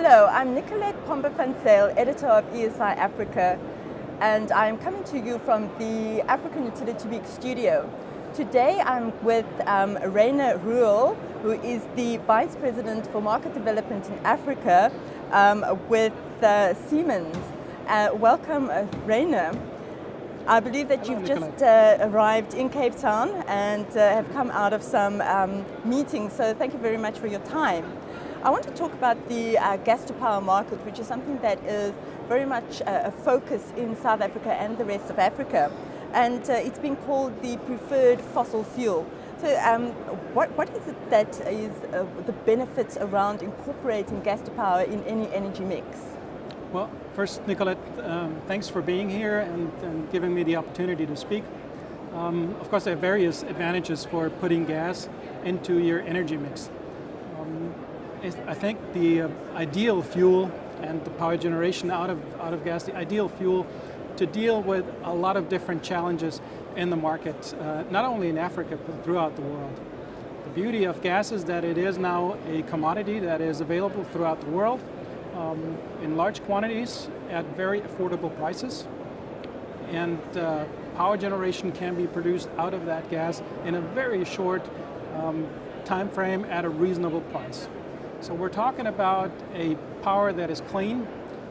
Hello, I'm Nicolette Pomba-van-Zyl, editor of ESI Africa, and I'm coming to you from the African Utility Week studio. Today I'm with Ruehl, who is the Vice President for Market Development in Africa with Siemens. Welcome, Ruehl. I believe that you've just arrived in Cape Town and have come out of some meetings, so thank you very much for your time. I want to talk about the gas-to-power market, which is something that is very much a focus in South Africa and the rest of Africa. And it's been called the preferred fossil fuel. So what is it that is the benefits around incorporating gas-to-power in any energy mix? Well, first, Nicolette, thanks for being here and giving me the opportunity to speak. Of course, there are various advantages for putting gas into your energy mix. I think the ideal fuel and the power generation out of gas, the ideal fuel to deal with a lot of different challenges in the market, not only in Africa, but throughout the world. The beauty of gas is that it is now a commodity that is available throughout the world in large quantities at very affordable prices. And power generation can be produced out of that gas in a very short time frame at a reasonable price. So we're talking about a power that is clean,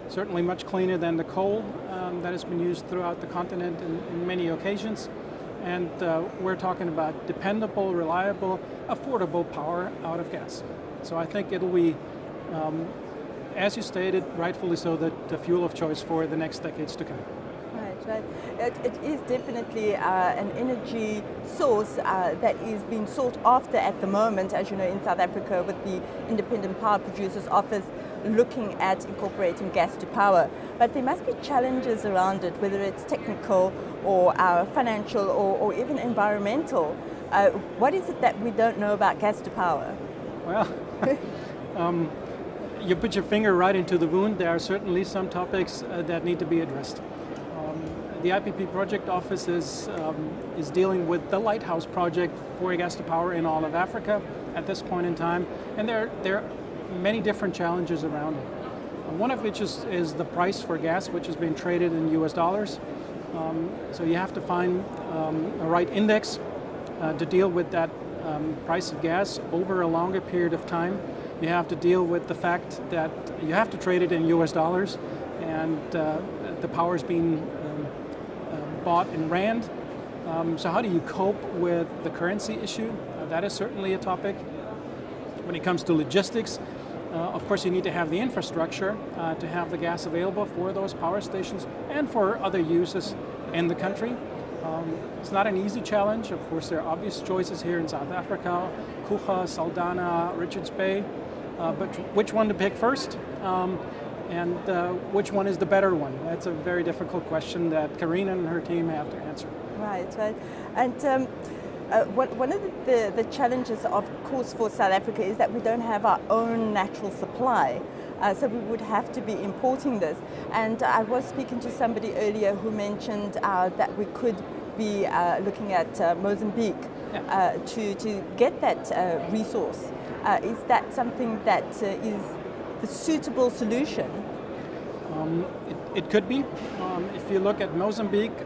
certainly much cleaner than the coal that has been used throughout the continent in many occasions. And we're talking about dependable, reliable, affordable power out of gas. So I think it'll be, as you stated, rightfully so, the fuel of choice for the next decades to come. Right. It is definitely an energy source that is being sought after at the moment, as you know, in South Africa with the Independent Power Producers Office looking at incorporating gas to power. But there must be challenges around it, whether it's technical or financial or even environmental. What is it that we don't know about gas to power? Well, you put your finger right into the wound. There are certainly some topics that need to be addressed. The IPP project office is dealing with the Lighthouse project for gas to power in all of Africa at this point in time, and there are many different challenges around it. One of which is the price for gas, which is being traded in US dollars. So you have to find a right index to deal with that price of gas over a longer period of time. You have to deal with the fact that you have to trade it in US dollars, and the power is being bought in rand. So how do you cope with the currency issue? That is certainly a topic. When it comes to logistics, of course you need to have the infrastructure to have the gas available for those power stations and for other uses in the country. It's not an easy challenge. Of course, there are obvious choices here in South Africa, Kucha, Saldanha, Richards Bay, but which one to pick first? And which one is the better one? That's a very difficult question that Karina and her team have to answer. Right. And one of the challenges, of course, for South Africa is that we don't have our own natural supply. So we would have to be importing this. And I was speaking to somebody earlier who mentioned that we could be looking at Mozambique to get that resource. Is that something that is the suitable solution? It could be. If you look at Mozambique,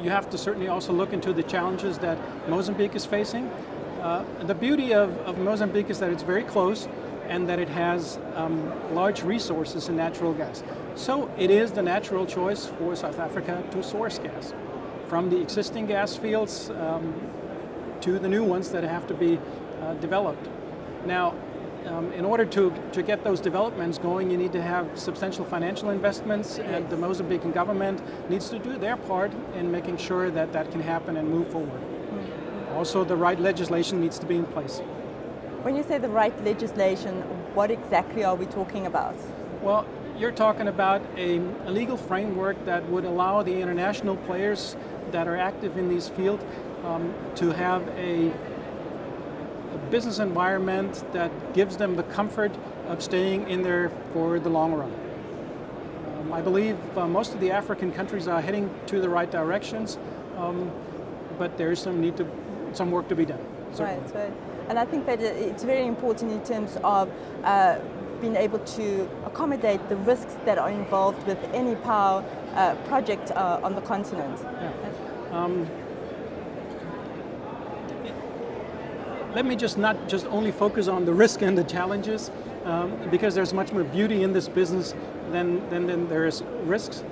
you have to certainly also look into the challenges that Mozambique is facing. The beauty of Mozambique is that it's very close and that it has large resources in natural gas. So it is the natural choice for South Africa to source gas from the existing gas fields to the new ones that have to be developed. Now, in order to get those developments going, you need to have substantial financial investments, and the Mozambican government needs to do their part in making sure that that can happen and move forward. Also, the right legislation needs to be in place. When you say the right legislation, what exactly are we talking about? Well, you're talking about a legal framework that would allow the international players that are active in these fields to have a business environment that gives them the comfort of staying in there for the long run. I believe most of the African countries are heading to the right directions, but there is some work to be done. Right. And I think that it's very important in terms of been able to accommodate the risks that are involved with any power project on the continent? Yeah. Let me not just only focus on the risk and the challenges, because there's much more beauty in this business than there is risks.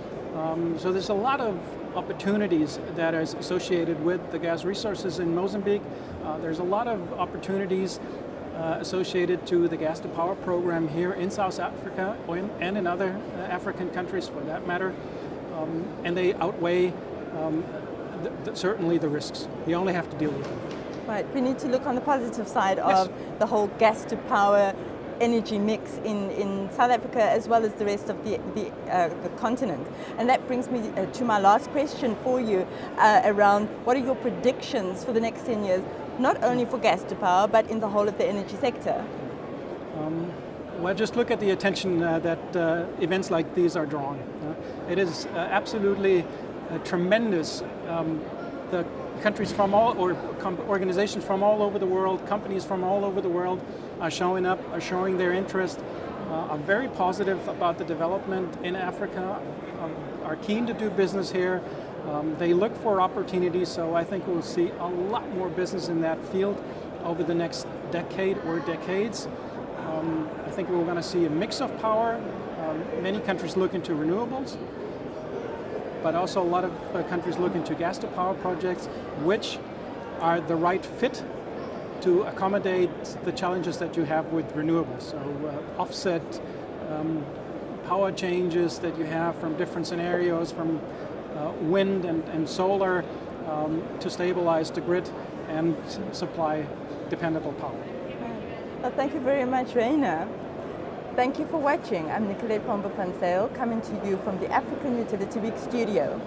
So there's a lot of opportunities that is associated with the gas resources in Mozambique. There's a lot of opportunities associated to the gas to power program here in South Africa and in other African countries for that matter. And they outweigh certainly the risks. You only have to deal with them. Right, we need to look on the positive side of the whole gas to power energy mix in South Africa as well as the rest of the continent. And that brings me to my last question for you around what are your predictions for the next 10 years, not only for gas to power, but in the whole of the energy sector? Well, just look at the attention that events like these are drawing. It is absolutely tremendous. The countries from organizations from all over the world, companies from all over the world are showing up, are showing their interest, are very positive about the development in Africa, are keen to do business here. They look for opportunities, so I think we'll see a lot more business in that field over the next decade or decades. I think we're going to see a mix of power. Many countries look into renewables, but also a lot of countries look into gas to power projects, which are the right fit to accommodate the challenges that you have with renewables. So offset power changes that you have from different scenarios, from wind and solar, to stabilize the grid and supply dependable power. Well, thank you very much, Ruehl. Thank you for watching. I'm Nicolette Pombo-Van Zyl, coming to you from the African Utility Week studio.